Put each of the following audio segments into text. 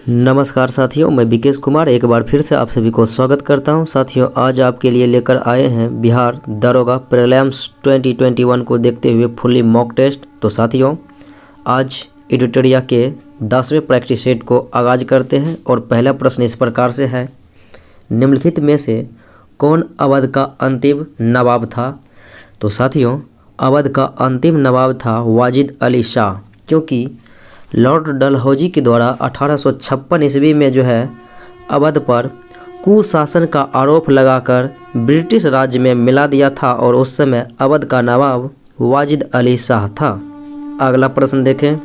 नमस्कार साथियों, मैं विकेश कुमार एक बार फिर से आप सभी को स्वागत करता हूं। साथियों, आज आपके लिए लेकर आए हैं बिहार दरोगा प्रीलिम्स 2021 को देखते हुए फुल्ली मॉक टेस्ट। तो साथियों, आज एडिटोरिया के 10वें प्रैक्टिस सेट को आगाज करते हैं और पहला प्रश्न इस प्रकार से है, निम्नलिखित में से कौन अवध का अंतिम नवाब था। तो साथियों, अवध का अंतिम नवाब था वाजिद अली शाह, क्योंकि लॉर्ड डलहौजी के द्वारा 1856 ईस्वी में जो है अवध पर कुशासन का आरोप लगाकर ब्रिटिश राज्य में मिला दिया था और उस समय अवध का नवाब वाजिद अली शाह था। अगला प्रश्न देखें,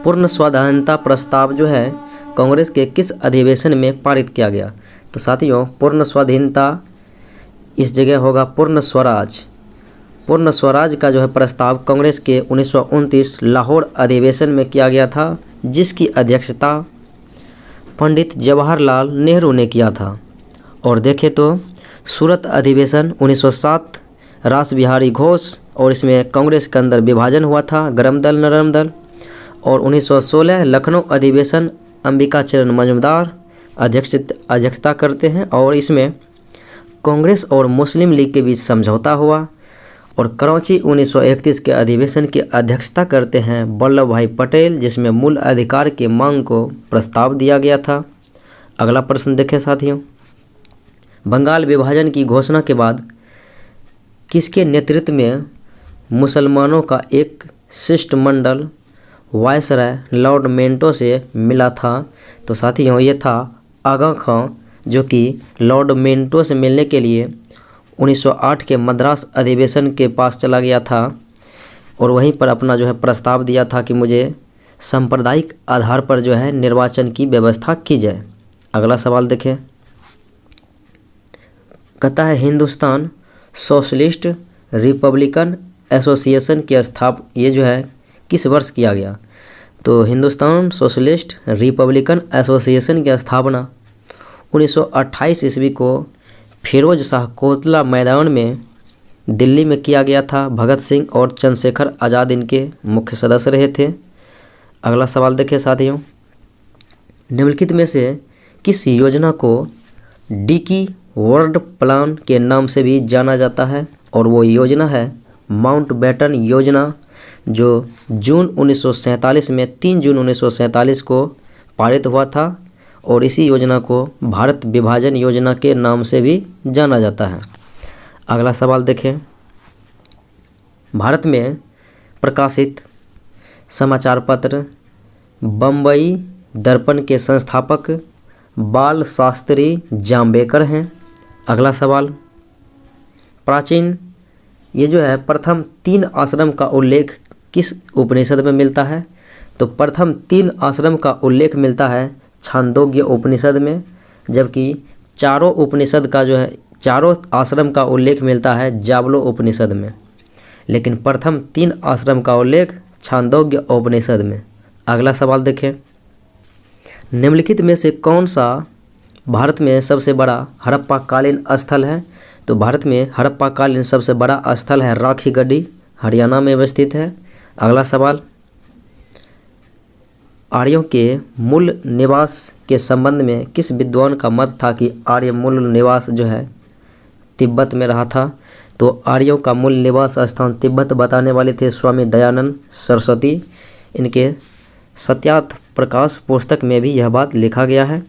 पूर्ण स्वाधीनता प्रस्ताव जो है कांग्रेस के किस अधिवेशन में पारित किया गया। तो साथियों, पूर्ण स्वाधीनता इस जगह होगा पूर्ण स्वराज। पूर्ण स्वराज का जो है प्रस्ताव कांग्रेस के 1929 लाहौर अधिवेशन में किया गया था, जिसकी अध्यक्षता पंडित जवाहरलाल नेहरू ने किया था। और देखें तो सूरत अधिवेशन 1907 रास बिहारी घोष, और इसमें कांग्रेस के अंदर विभाजन हुआ था, गरम दल नरम दल। और 1916 लखनऊ अधिवेशन अंबिका चरण मजूमदार अध्यक्षता करते हैं और इसमें कांग्रेस और मुस्लिम लीग के बीच समझौता हुआ। और कराची 1931 के अधिवेशन की अध्यक्षता करते हैं वल्लभ भाई पटेल, जिसमें मूल अधिकार के मांग को प्रस्ताव दिया गया था। अगला प्रश्न देखें साथियों, बंगाल विभाजन की घोषणा के बाद किसके नेतृत्व में मुसलमानों का एक शिष्टमंडल वायसराय लॉर्ड मेंटो से मिला था। तो साथियों, ये था आगा खां, जो कि लॉर्ड मेंटो से मिलने के लिए 1908 के मद्रास अधिवेशन के पास चला गया था और वहीं पर अपना जो है प्रस्ताव दिया था कि मुझे सांप्रदायिक आधार पर जो है निर्वाचन की व्यवस्था की जाए। अगला सवाल देखें, कहता है हिंदुस्तान सोशलिस्ट रिपब्लिकन एसोसिएशन की ये जो है किस वर्ष किया गया। तो हिंदुस्तान सोशलिस्ट रिपब्लिकन एसोसिएशन की स्थापना 1928 ईस्वी को फिरोज शाह कोतला मैदान में दिल्ली में किया गया था। भगत सिंह और चंद्रशेखर आज़ाद इनके मुख्य सदस्य रहे थे। अगला सवाल देखें साथियों, निम्नलिखित में से किस योजना को डिकी वर्ल्ड प्लान के नाम से भी जाना जाता है। और वो योजना है माउंटबेटन योजना, जो जून 1947 में 3 जून 1947 को पारित हुआ था और इसी योजना को भारत विभाजन योजना के नाम से भी जाना जाता है। अगला सवाल देखें, भारत में प्रकाशित समाचार पत्र बम्बई दर्पण के संस्थापक बाल शास्त्री जाम्बेकर हैं। अगला सवाल, प्राचीन ये जो है प्रथम 3 आश्रम का उल्लेख किस उपनिषद में मिलता है। तो प्रथम 3 आश्रम का उल्लेख मिलता है छांदोग्य उपनिषद में, जबकि चारों उपनिषद का जो है चारों आश्रम का उल्लेख मिलता है जावलो उपनिषद में, लेकिन प्रथम 3 आश्रम का उल्लेख छांदोग्य उपनिषद में। अगला सवाल देखें, निम्नलिखित में से कौन सा भारत में सबसे बड़ा हड़प्पाकालीन स्थल है। तो भारत में हड़प्पाकालीन सबसे बड़ा स्थल है राखी गढ़ी, हरियाणा में अवस्थित है। अगला सवाल, आर्यों के मूल निवास के संबंध में किस विद्वान का मत था कि आर्य मूल निवास जो है तिब्बत में रहा था। तो आर्यों का मूल निवास स्थान तिब्बत बताने वाले थे स्वामी दयानंद सरस्वती। इनके सत्यार्थ प्रकाश पुस्तक में भी यह बात लिखा गया है।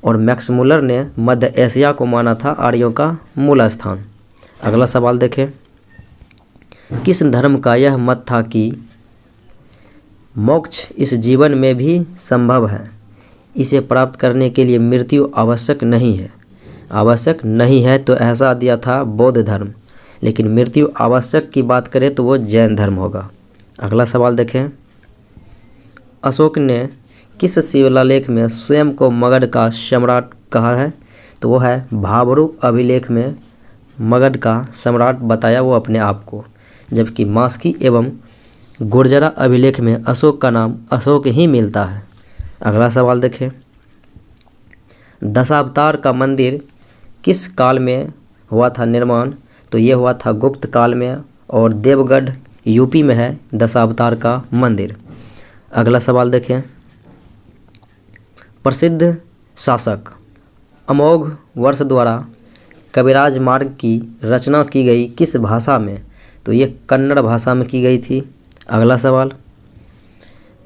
और मैक्स मुलर ने मध्य एशिया को माना था आर्यों का मूल स्थान। अगला सवाल देखें, किस धर्म का यह मत था कि मोक्ष इस जीवन में भी संभव है, इसे प्राप्त करने के लिए मृत्यु आवश्यक नहीं है। तो ऐसा दिया था बौद्ध धर्म, लेकिन मृत्यु आवश्यक की बात करें तो वो जैन धर्म होगा। अगला सवाल देखें, अशोक ने किस शिलालेख में स्वयं को मगध का सम्राट कहा है। तो वो है भाबरू अभिलेख में मगध का सम्राट बताया वो अपने आप को, जबकि मास्की एवं गुर्जरा अभिलेख में अशोक का नाम अशोक ही मिलता है। अगला सवाल देखें, दशावतार का मंदिर किस काल में हुआ था निर्माण। तो ये हुआ था गुप्त काल में और देवगढ़ यूपी में है दशावतार का मंदिर। अगला सवाल देखें, प्रसिद्ध शासक अमोघ वर्ष द्वारा कविराज मार्ग की रचना की गई किस भाषा में? तो ये कन्नड़ भाषा में की गई थी। अगला सवाल,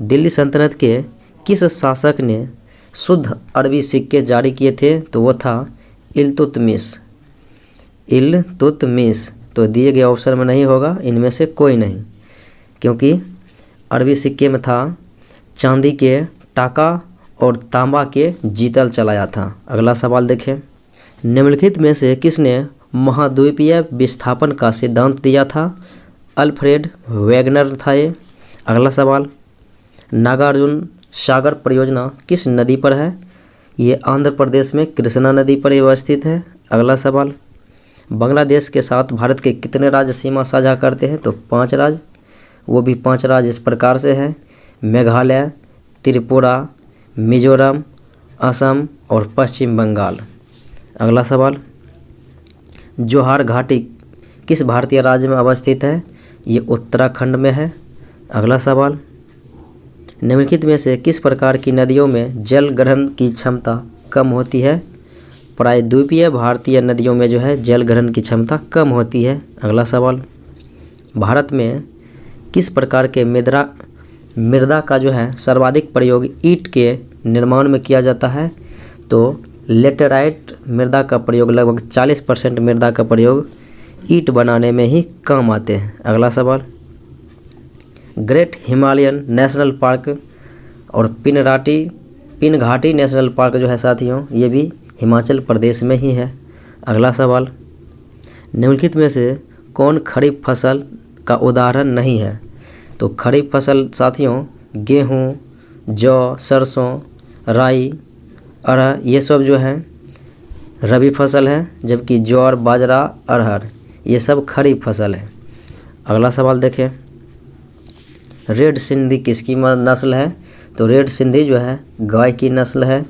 दिल्ली सल्तनत के किस शासक ने शुद्ध अरबी सिक्के जारी किए थे? तो वो था इल्तुतमिश। तो दिए गए ऑप्शन में नहीं होगा इनमें से कोई नहीं, क्योंकि अरबी सिक्के में था चांदी के टाका और तांबा के जीतल चलाया था। अगला सवाल देखें, निम्नलिखित में से किसने महाद्वीपीय विस्थापन का सिद्धांत दिया था? अल्फ्रेड वैगनर था ये। अगला सवाल, नागार्जुन सागर परियोजना किस नदी पर है? ये आंध्र प्रदेश में कृष्णा नदी पर अवस्थित है। अगला सवाल, बांग्लादेश के साथ भारत के कितने राज्य सीमा साझा करते हैं? तो 5 राज्य। वो भी 5 राज्य इस प्रकार से है, मेघालय, त्रिपुरा, मिजोरम, असम और पश्चिम बंगाल। अगला सवाल, जोहार घाटी किस भारतीय राज्य में अवस्थित है? ये उत्तराखंड में है। अगला सवाल, निम्नलिखित में से किस प्रकार की नदियों में जल ग्रहण की क्षमता कम होती है? प्रायद्वीपीय भारतीय नदियों में जो है जल ग्रहण की क्षमता कम होती है। अगला सवाल, भारत में किस प्रकार के मृदा का जो है सर्वाधिक प्रयोग ईंट के निर्माण में किया जाता है? तो लेटेराइट मृदा का प्रयोग लगभग 40% मृदा का प्रयोग ईंट बनाने में ही काम आते हैं। अगला सवाल, ग्रेट हिमालयन नेशनल पार्क और पिनघाटी नेशनल पार्क जो है साथियों ये भी हिमाचल प्रदेश में ही है। अगला सवाल, निम्नलिखित में से कौन खरीफ फसल का उदाहरण नहीं है? तो खरीफ फसल साथियों गेहूँ, जौ, सरसों, राई, अरहर ये सब जो है रबी फसल है, जबकि ज्वार, बाजरा, अरहर ये सब खरीफ फसल है। अगला सवाल देखें, रेड सिंधी किसकी नस्ल है? तो रेड सिंधी जो है गाय की नस्ल है।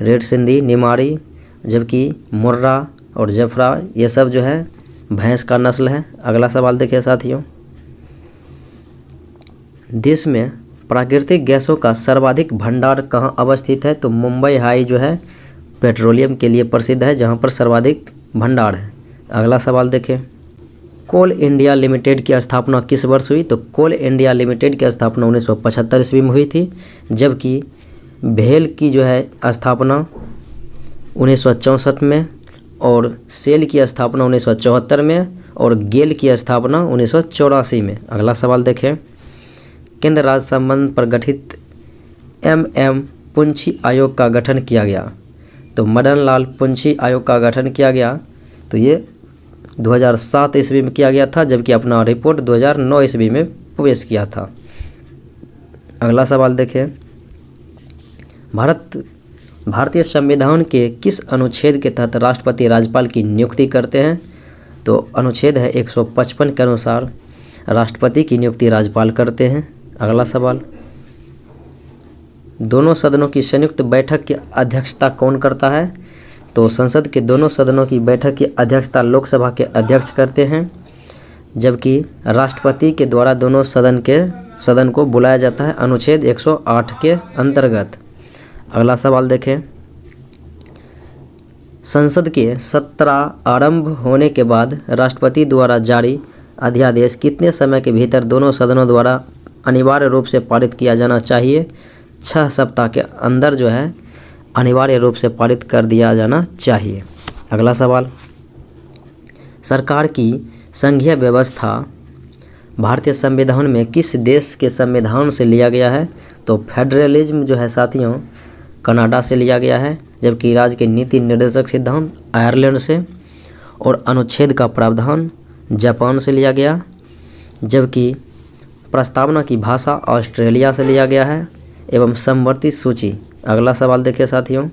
रेड सिंधी, निमाड़ी, जबकि मुर्रा और जफरा ये सब जो है भैंस का नस्ल है। अगला सवाल देखिए साथियों, देश में प्राकृतिक गैसों का सर्वाधिक भंडार कहाँ अवस्थित है? तो मुंबई हाई जो है पेट्रोलियम के लिए प्रसिद्ध है, जहाँ पर सर्वाधिक भंडार है। अगला सवाल देखें, कोल इंडिया लिमिटेड की स्थापना किस वर्ष हुई? तो कोल इंडिया लिमिटेड की स्थापना 1975 ईस्वी में हुई थी, जबकि भेल की जो है स्थापना 1964 में और सेल की स्थापना 1974 में और गेल की स्थापना 1984 में। अगला सवाल देखें, केंद्र राज्य संबंध पर गठित MM पुंछी आयोग का गठन किया गया? तो मदन लाल पुंछी आयोग का गठन किया गया, तो ये 2007 ईस्वी में किया गया था, जबकि अपना रिपोर्ट 2009 ईस्वी में पेश किया था। अगला सवाल देखें, भारतीय संविधान के किस अनुच्छेद के तहत राष्ट्रपति राज्यपाल की नियुक्ति करते हैं? तो अनुच्छेद है 155 के अनुसार राष्ट्रपति की नियुक्ति राज्यपाल करते हैं। अगला सवाल, दोनों सदनों की संयुक्त बैठक की अध्यक्षता कौन करता है? तो संसद के दोनों सदनों की बैठक की अध्यक्षता लोकसभा के अध्यक्ष करते हैं, जबकि राष्ट्रपति के द्वारा दोनों सदन को बुलाया जाता है अनुच्छेद 108 के अंतर्गत। अगला सवाल देखें, संसद के सत्र आरंभ होने के बाद राष्ट्रपति द्वारा जारी अध्यादेश कितने समय के भीतर दोनों सदनों द्वारा अनिवार्य रूप से पारित किया जाना चाहिए? 6 सप्ताह के अंदर जो है अनिवार्य रूप से पारित कर दिया जाना चाहिए। अगला सवाल, सरकार की संघीय व्यवस्था भारतीय संविधान में किस देश के संविधान से लिया गया है? तो फेडरलिज्म जो है साथियों कनाडा से लिया गया है, जबकि राज्य के नीति निर्देशक सिद्धांत आयरलैंड से और अनुच्छेद का प्रावधान जापान से लिया गया, जबकि प्रस्तावना की भाषा ऑस्ट्रेलिया से लिया गया है एवं समवर्ती सूची। अगला सवाल देखिए साथियों,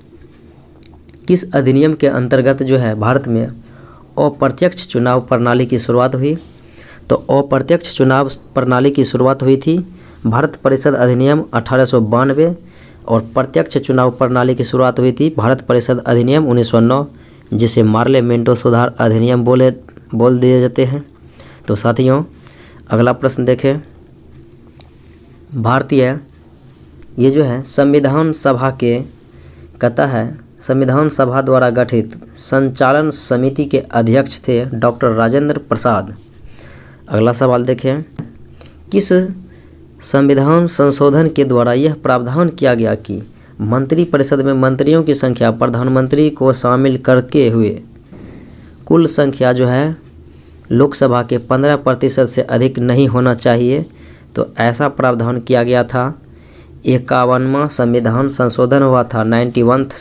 किस अधिनियम के अंतर्गत जो है भारत में अप्रत्यक्ष चुनाव प्रणाली की शुरुआत हुई? तो अप्रत्यक्ष चुनाव प्रणाली की शुरुआत हुई थी भारत परिषद अधिनियम 1892 और प्रत्यक्ष चुनाव प्रणाली की शुरुआत हुई थी भारत परिषद अधिनियम 1909, जिसे मार्ले मिंटो सुधार अधिनियम बोल दिए जाते हैं। तो साथियों अगला प्रश्न देखें, भारतीय ये जो है संविधान सभा के कहता है संविधान सभा द्वारा गठित संचालन समिति के अध्यक्ष थे डॉक्टर राजेंद्र प्रसाद। अगला सवाल देखें, किस संविधान संशोधन के द्वारा यह प्रावधान किया गया कि मंत्रिपरिषद में मंत्रियों की संख्या प्रधानमंत्री को शामिल करके हुए कुल संख्या जो है लोकसभा के 15% से अधिक नहीं होना चाहिए। तो ऐसा प्रावधान किया गया था। 51वां संविधान संशोधन हुआ था, 91th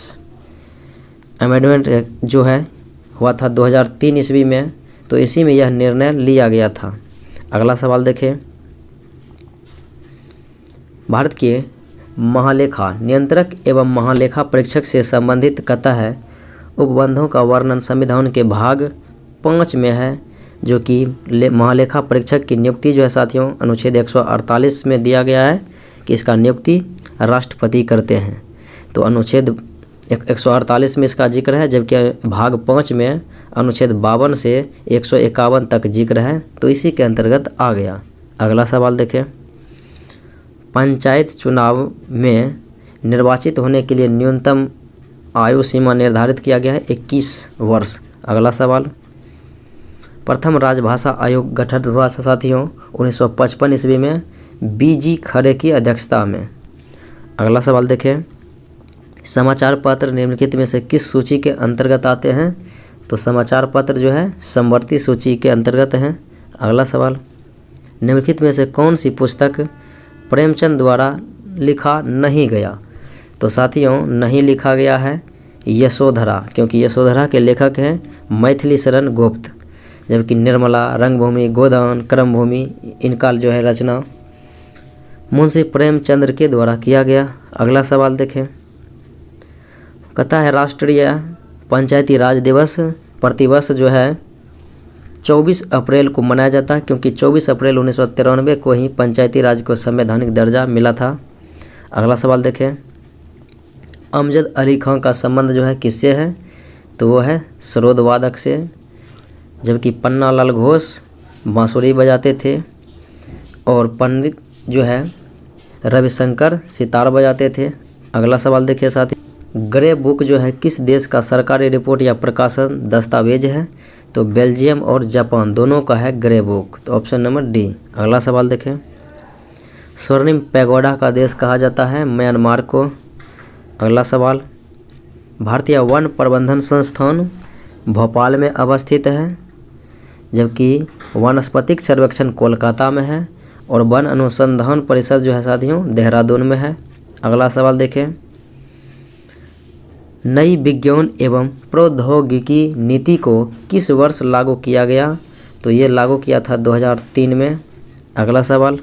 अमेंडमेंट जो है हुआ था 2003 ईस्वी में। तो इसी में यह निर्णय लिया गया था। अगला सवाल देखें, भारत के महालेखा नियंत्रक एवं महालेखा परीक्षक से संबंधित कहता है उपबंधों का वर्णन संविधान के भाग 5 में है, जो कि महालेखा परीक्षक की नियुक्ति जो है साथियों अनुच्छेद 148 में दिया गया है कि इसका नियुक्ति राष्ट्रपति करते हैं। तो अनुच्छेद 148 में इसका जिक्र है, जबकि भाग 5 में अनुच्छेद 52 से 151 तक जिक्र है। तो इसी के अंतर्गत आ गया। अगला सवाल देखें, पंचायत चुनाव में निर्वाचित होने के लिए न्यूनतम आयु सीमा निर्धारित किया गया है 21 वर्ष। अगला सवाल, प्रथम राजभाषा आयोग गठित हुआ था साथियों 1955 ईस्वी में बीजी खरे की अध्यक्षता में। अगला सवाल देखें, समाचार पत्र निम्नलिखित में से किस सूची के अंतर्गत आते हैं? तो समाचार पत्र जो है समवर्ती सूची के अंतर्गत हैं। अगला सवाल, निम्नलिखित में से कौन सी पुस्तक प्रेमचंद द्वारा लिखा नहीं गया? तो साथियों नहीं लिखा गया है यशोधरा, क्योंकि यशोधरा के लेखक हैं मैथिली शरण गुप्त, जबकि निर्मला, रंगभूमि, गोदान, क्रमभूमि इनका जो है रचना मुंशी प्रेमचंद्र के द्वारा किया गया। अगला सवाल देखें, कहता है राष्ट्रीय पंचायती राज दिवस प्रतिवर्ष जो है 24 अप्रैल को मनाया जाता है, क्योंकि 24 अप्रैल 1993 को ही पंचायती राज को संवैधानिक दर्जा मिला था। अगला सवाल देखें, अमजद अली खां का संबंध जो है किससे है? तो वो है सरोद वादक से, जबकि पन्ना लाल घोष बांसुरी बजाते थे और पंडित जो है रविशंकर सितार बजाते थे। अगला सवाल देखिए साथी, ग्रे बुक जो है किस देश का सरकारी रिपोर्ट या प्रकाशन दस्तावेज है? तो बेल्जियम और जापान दोनों का है ग्रे बुक। तो ऑप्शन नंबर डी। अगला सवाल देखें, स्वर्णिम पैगोडा का देश कहा जाता है म्यांमार को। अगला सवाल, भारतीय वन प्रबंधन संस्थान भोपाल में अवस्थित है, जबकि वनस्पतिक सर्वेक्षण कोलकाता में है और वन अनुसंधान परिषद जो है साथियों देहरादून में है। अगला सवाल देखें, नई विज्ञान एवं प्रौद्योगिकी नीति को किस वर्ष लागू किया गया? तो ये लागू किया था 2003 में। अगला सवाल,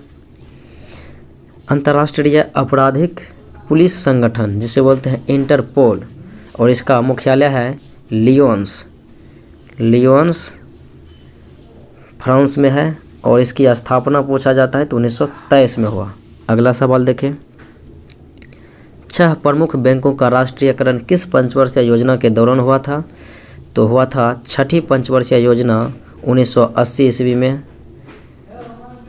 अंतर्राष्ट्रीय आपराधिक पुलिस संगठन जिसे बोलते हैं इंटरपोल और इसका मुख्यालय है लियोन्स फ्रांस में है और इसकी स्थापना पूछा जाता है तो 1923 में हुआ। अगला सवाल देखें, 6 प्रमुख बैंकों का राष्ट्रीयकरण किस पंचवर्षीय योजना के दौरान हुआ था? तो हुआ था 6ठी पंचवर्षीय योजना 1980 ईस्वी में।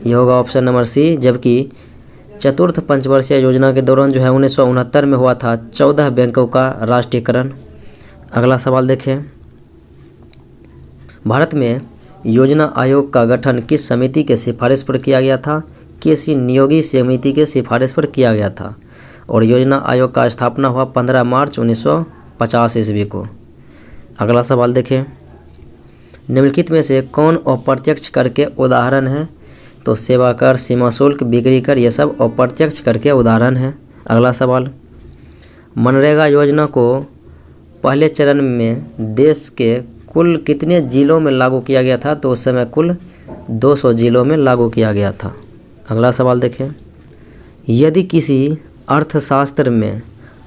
यह होगा ऑप्शन नंबर सी। जबकि चतुर्थ पंचवर्षीय योजना के दौरान जो है 1969 में हुआ था 14 बैंकों का राष्ट्रीयकरण। अगला सवाल देखें, भारत में योजना आयोग का गठन किस समिति के सिफारिश पर किया गया था? किसी नियोगी समिति के सिफारिश पर किया गया था और योजना आयोग का स्थापना हुआ 15 मार्च 1950 ईस्वी को। अगला सवाल देखें, निम्नलिखित में से कौन अप्रत्यक्ष कर के उदाहरण है? तो सेवा कर, सीमा शुल्क, बिक्री कर, ये सब अप्रत्यक्ष कर के उदाहरण हैं। अगला सवाल, मनरेगा योजना को पहले चरण में देश के कुल कितने जिलों में लागू किया गया था? तो उस समय कुल 200 जिलों में लागू किया गया था। अगला सवाल देखें, यदि किसी अर्थशास्त्र में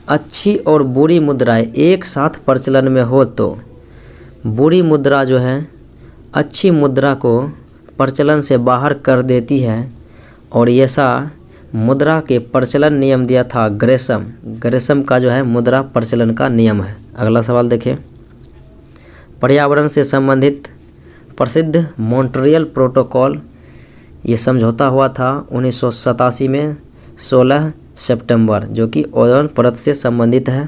अच्छी और बुरी मुद्राएं एक साथ प्रचलन में हो तो बुरी मुद्रा जो है अच्छी मुद्रा को प्रचलन से बाहर कर देती है और ऐसा मुद्रा के प्रचलन नियम दिया था ग्रेसम का जो है मुद्रा प्रचलन का नियम है। अगला सवाल देखें, पर्यावरण से संबंधित प्रसिद्ध मॉन्ट्रियल प्रोटोकॉल ये समझौता हुआ था 1987 में 16 सितंबर, जो कि ओजोन परत से संबंधित है।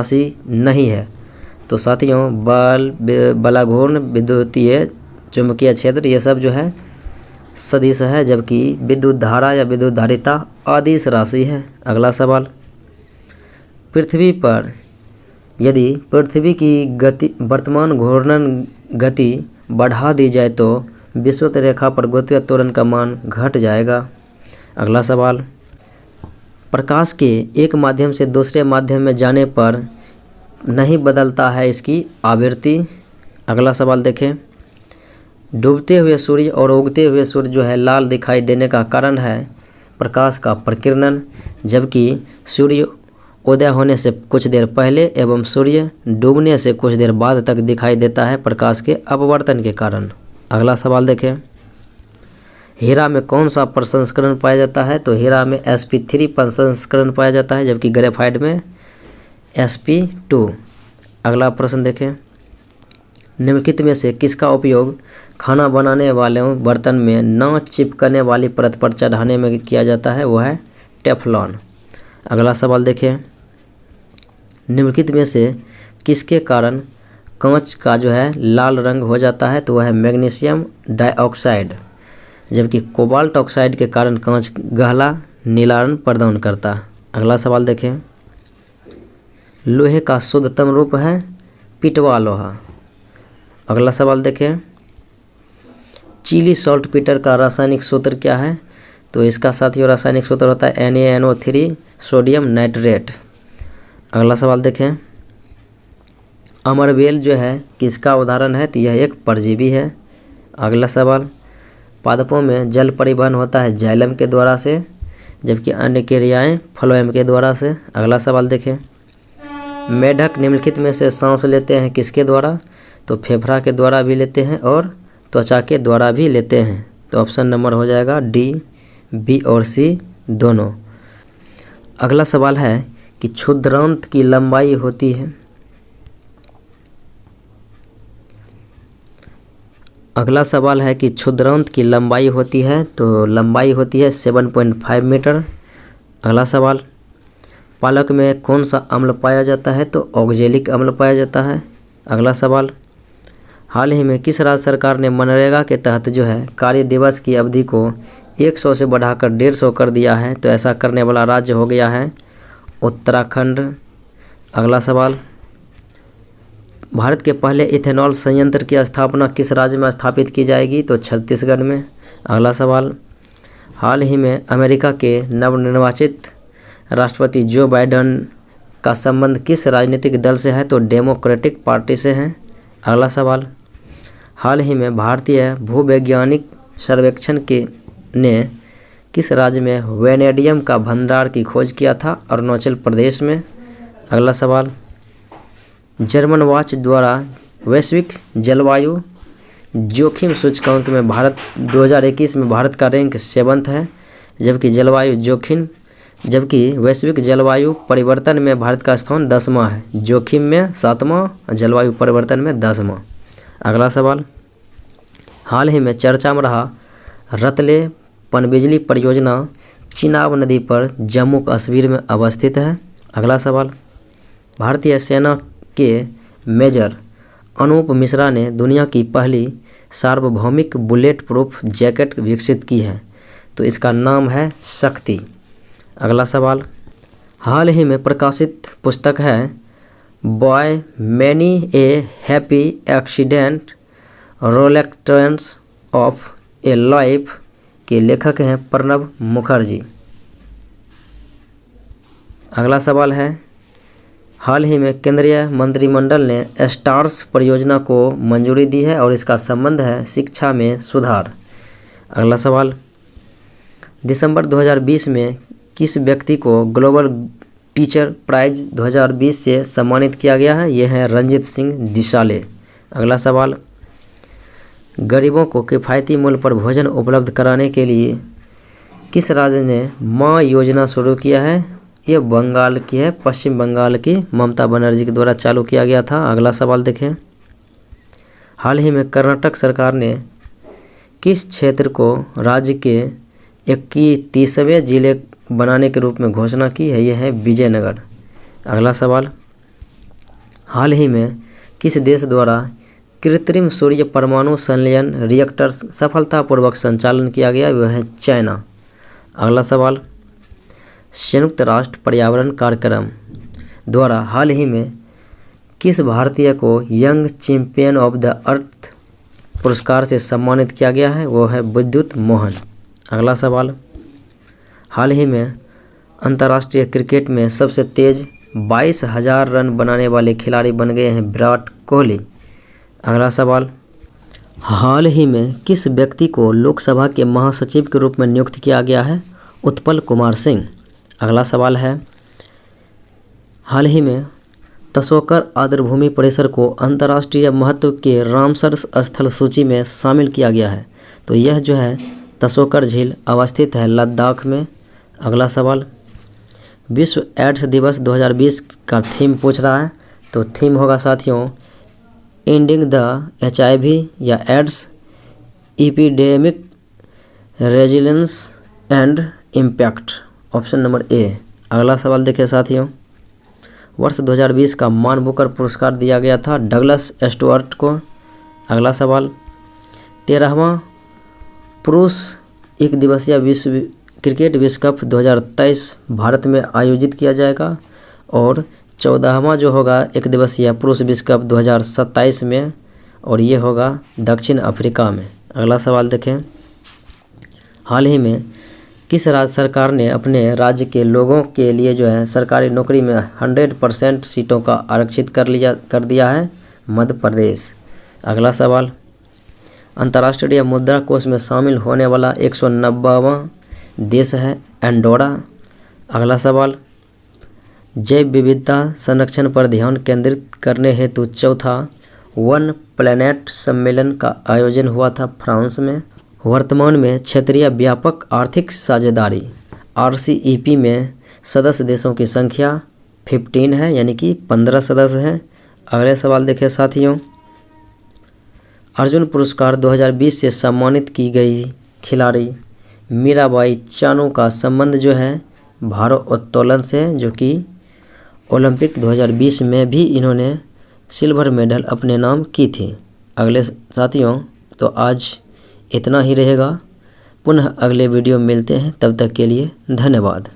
राशि नहीं है। तो साथियों बलाघूर्ण विद्युतीय चुंबकीय क्षेत्र ये सब जो है सदिश है, जबकि विद्युत धारा या विद्युत धारिता अदिश राशि है। अगला सवाल, पृथ्वी पर यदि पृथ्वी की गति वर्तमान घूर्णन गति बढ़ा दी जाए तो विषुवत रेखा पर गुरुत्वीय त्वरण का मान घट जाएगा। अगला सवाल, प्रकाश के एक माध्यम से दूसरे माध्यम में जाने पर नहीं बदलता है इसकी आवृत्ति। अगला सवाल देखें, डूबते हुए सूर्य और उगते हुए सूर्य जो है लाल दिखाई देने का कारण है प्रकाश का प्रकीर्णन, जबकि सूर्य उदय होने से कुछ देर पहले एवं सूर्य डूबने से कुछ देर बाद तक दिखाई देता है प्रकाश के अपवर्तन के कारण। अगला सवाल देखें, हीरा में कौन सा प्रसंस्करण पाया जाता है? तो हीरा में sp3 प्रसंस्करण पाया जाता है, जबकि ग्रेफाइट में sp2। अगला प्रश्न देखें, निम्नलिखित में से किसका उपयोग खाना बनाने वाले बर्तन में न चिपकने वाली परत पर चढ़ाने में किया जाता है? वो है टेफ्लॉन। अगला सवाल देखें, निम्नलिखित में से किसके कारण कांच का जो है लाल रंग हो जाता है? तो वह है मैग्नीशियम डाइऑक्साइड, जबकि कोबाल्ट ऑक्साइड के कारण कांच गहरा नीला रंग प्रदान करता है। अगला सवाल देखें, लोहे का शुद्धतम रूप है पिटवा लोहा। अगला सवाल देखें, चिली सॉल्ट पीटर का रासायनिक सूत्र क्या है? तो इसका साथियों रासायनिक सूत्र होता है NaNO3 सोडियम नाइट्रेट। अगला सवाल देखें, अमरबेल जो है किसका उदाहरण है? तो यह एक परजीवी है। अगला सवाल, पादपों में जल परिवहन होता है जाइलम के द्वारा से, जबकि अन्य क्रियाएं फ्लोएम के द्वारा से। अगला सवाल देखें, मेढक निम्नलिखित में से सांस लेते हैं किसके द्वारा? तो फेफड़ा के द्वारा भी लेते हैं और त्वचा के द्वारा भी लेते हैं। तो ऑप्शन नंबर हो जाएगा डी, बी और सी दोनों। अगला सवाल है कि क्षुद्रांत की लंबाई होती है। अगला सवाल है कि क्षुद्रांत की लंबाई होती है, तो लंबाई होती है 7.5 मीटर। अगला सवाल, पालक में कौन सा अम्ल पाया जाता है? तो ऑक्जेलिक अम्ल पाया जाता है। अगला सवाल, हाल ही में किस राज्य सरकार ने मनरेगा के तहत जो है कार्य दिवस की अवधि को 100 से बढ़ाकर 150 कर दिया है? तो ऐसा करने वाला राज्य हो गया है उत्तराखंड। अगला सवाल, भारत के पहले इथेनॉल संयंत्र की स्थापना किस राज्य में स्थापित की जाएगी? तो छत्तीसगढ़ में। अगला सवाल, हाल ही में अमेरिका के नवनिर्वाचित राष्ट्रपति जो बाइडेन का संबंध किस राजनीतिक दल से है? तो डेमोक्रेटिक पार्टी से है। अगला सवाल, हाल ही में भारतीय भूवैज्ञानिक सर्वेक्षण ने किस राज्य में वेनेडियम का भंडार की खोज किया था? अरुणाचल प्रदेश में। अगला सवाल, जर्मन वॉच द्वारा वैश्विक जलवायु जोखिम सूचकांक में भारत 2021 में भारत का रैंक 7वां है, जबकि वैश्विक जलवायु परिवर्तन में भारत का स्थान 10वां है, जोखिम में 7वां, जलवायु परिवर्तन में 10वां। अगला सवाल, हाल ही में चर्चा में रहा रतले पनबिजली परियोजना चिनाब नदी पर जम्मू कश्मीर में अवस्थित है। अगला सवाल, भारतीय सेना के मेजर अनूप मिश्रा ने दुनिया की पहली सार्वभौमिक बुलेट प्रूफ जैकेट विकसित की है, तो इसका नाम है शक्ति। अगला सवाल, हाल ही में प्रकाशित पुस्तक है boy many a happy accident reluctance of A life के लेखक हैं प्रणब मुखर्जी। अगला सवाल है, हाल ही में केंद्रीय मंत्रिमंडल ने स्टार्स परियोजना को मंजूरी दी है और इसका संबंध है शिक्षा में सुधार। अगला सवाल, दिसंबर 2020 में किस व्यक्ति को ग्लोबल टीचर प्राइज 2020 से सम्मानित किया गया है? यह है रंजीत सिंह डिसाले। अगला सवाल, गरीबों को किफ़ायती मूल्य पर भोजन उपलब्ध कराने के लिए किस राज्य ने माँ योजना शुरू किया है? ये बंगाल की है, पश्चिम बंगाल की ममता बनर्जी के द्वारा चालू किया गया था। अगला सवाल देखें, हाल ही में कर्नाटक सरकार ने किस क्षेत्र को राज्य के 31वें जिले बनाने के रूप में घोषणा की है? यह है विजयनगर। अगला सवाल, हाल ही में किस देश द्वारा कृत्रिम सूर्य परमाणु संलयन रिएक्टर सफलतापूर्वक संचालन किया गया? वह है चाइना। अगला सवाल, संयुक्त राष्ट्र पर्यावरण कार्यक्रम द्वारा हाल ही में किस भारतीय को young champion of the earth पुरस्कार से सम्मानित किया गया है? वो है विद्युत मोहन। अगला सवाल, हाल ही में अंतर्राष्ट्रीय क्रिकेट में सबसे तेज 22,000 रन बनाने वाले खिलाड़ी बन गए हैं विराट कोहली। अगला सवाल, हाल ही में किस व्यक्ति को लोकसभा के महासचिव के रूप में नियुक्त किया गया है? उत्पल कुमार सिंह। अगला सवाल है, हाल ही में तसोकर आर्द्रभूमि परिसर को अंतर्राष्ट्रीय महत्व के रामसर स्थल सूची में शामिल किया गया है, तो यह जो है तसोकर झील अवस्थित है लद्दाख में। अगला सवाल, विश्व एड्स दिवस 2020 का थीम पूछ रहा है, तो थीम होगा साथियों एंडिंग द HIV या AIDS epidemic resilience and impact, option number A. अगला सवाल देखिए साथियों, वर्ष 2020 का मान बुकर पुरस्कार दिया गया था डगलस स्टुअर्ट को। अगला सवाल, 13वां पुरुष एक दिवसीय क्रिकेट विश्व कप 2023 भारत में आयोजित किया जाएगा और 14वां जो होगा एक दिवसीय पुरुष विश्व कप 2027 में, और ये होगा दक्षिण अफ्रीका में। अगला सवाल देखें, हाल ही में किस राज्य सरकार ने अपने राज्य के लोगों के लिए जो है सरकारी नौकरी में 100% सीटों का आरक्षित कर दिया है? मध्य प्रदेश। अगला सवाल, अंतर्राष्ट्रीय मुद्रा कोष में शामिल होने वाला 190वां देश है एंडोरा। अगला सवाल, जैव विविधता संरक्षण पर ध्यान केंद्रित करने हेतु चौथा वन प्लैनेट सम्मेलन का आयोजन हुआ था फ्रांस में। वर्तमान में क्षेत्रीय व्यापक आर्थिक साझेदारी RCEP में सदस्य देशों की संख्या 15 है, यानी कि 15 सदस्य हैं। अगले सवाल देखें साथियों, अर्जुन पुरस्कार 2020 से सम्मानित की गई खिलाड़ी मीराबाई चानू का संबंध जो है भारोत्तोलन से, जो कि ओलंपिक 2020 में भी इन्होंने सिल्वर मेडल अपने नाम की थी। अगले साथियों, तो आज इतना ही रहेगा, पुनः अगले वीडियो में मिलते हैं, तब तक के लिए धन्यवाद।